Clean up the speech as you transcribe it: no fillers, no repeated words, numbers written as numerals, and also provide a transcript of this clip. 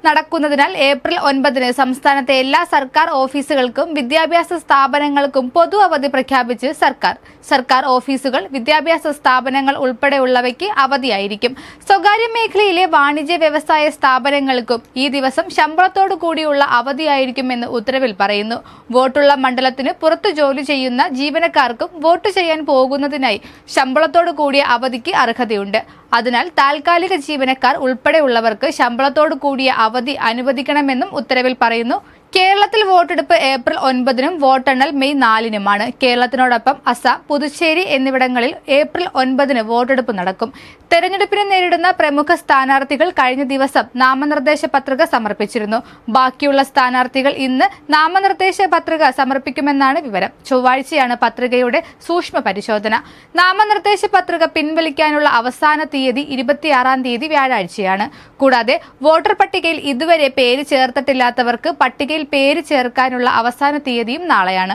നടക്കുന്നതിനാൽ ഏപ്രിൽ 9 സംസ്ഥാനത്തെ എല്ലാ സർക്കാർ ഓഫീസുകൾക്കും വിദ്യാഭ്യാസ സ്ഥാപനങ്ങൾക്കും പൊതു അവധി പ്രഖ്യാപിച്ച് സർക്കാർ ഓഫീസുകൾ, വിദ്യാഭ്യാസ സ്ഥാപനങ്ങൾ ഉൾപ്പെടെയുള്ളവയ്ക്ക് അവധിയായിരിക്കും. സ്വകാര്യ മേഖലയിലെ വാണിജ്യ വ്യവസായ സ്ഥാപനങ്ങൾക്കും ഈ ദിവസം ശമ്പളത്തോടു കൂടിയുള്ള അവധിയായിരിക്കുമെന്ന് ഉത്തരവിൽ പറയുന്നു. വോട്ടുള്ള മണ്ഡലത്തിന് പുറത്തു ജോലി ചെയ്യുന്ന ജീവനക്കാർക്കും വോട്ട് ചെയ്യാൻ പോകുന്നതിനായി ശമ്പളത്തോടു കൂടിയ അവധിക്ക് അർഹതയുണ്ട്. അതിനാൽ താൽക്കാലിക ജീവനക്കാർ ഉൾപ്പെടെയുള്ളവർക്ക് ശമ്പളത്തോടു കൂടിയ അവധി അനുവദിക്കണമെന്നും ഉത്തരവിൽ പറയുന്നു. കേരളത്തിൽ വോട്ടെടുപ്പ് ഏപ്രിൽ 9 വോട്ടെണ്ണൽ മെയ് 4 കേരളത്തിനോടൊപ്പം അസം, പുതുച്ചേരി എന്നിവിടങ്ങളിൽ ഏപ്രിൽ 9 വോട്ടെടുപ്പ് നടക്കും. തെരഞ്ഞെടുപ്പിനെ നേരിടുന്ന പ്രമുഖ സ്ഥാനാർത്ഥികൾ കഴിഞ്ഞ ദിവസം നാമനിർദ്ദേശ പത്രിക സമർപ്പിച്ചിരുന്നു. ബാക്കിയുള്ള സ്ഥാനാർത്ഥികൾ ഇന്ന് നാമനിർദ്ദേശ പത്രിക സമർപ്പിക്കുമെന്നാണ് വിവരം. ചൊവ്വാഴ്ചയാണ് പത്രികയുടെ സൂക്ഷ്മ പരിശോധന. നാമനിർദ്ദേശ പത്രിക പിൻവലിക്കാനുള്ള അവസാന തീയതി 26 വ്യാഴാഴ്ചയാണ്. കൂടാതെ വോട്ടർ പട്ടികയിൽ ഇതുവരെ പേര് ചേർത്തിട്ടില്ലാത്തവർക്ക് പട്ടികയിൽ പേര് ചേർക്കാനുള്ള അവസാന തീയതിയും നാളെയാണ്.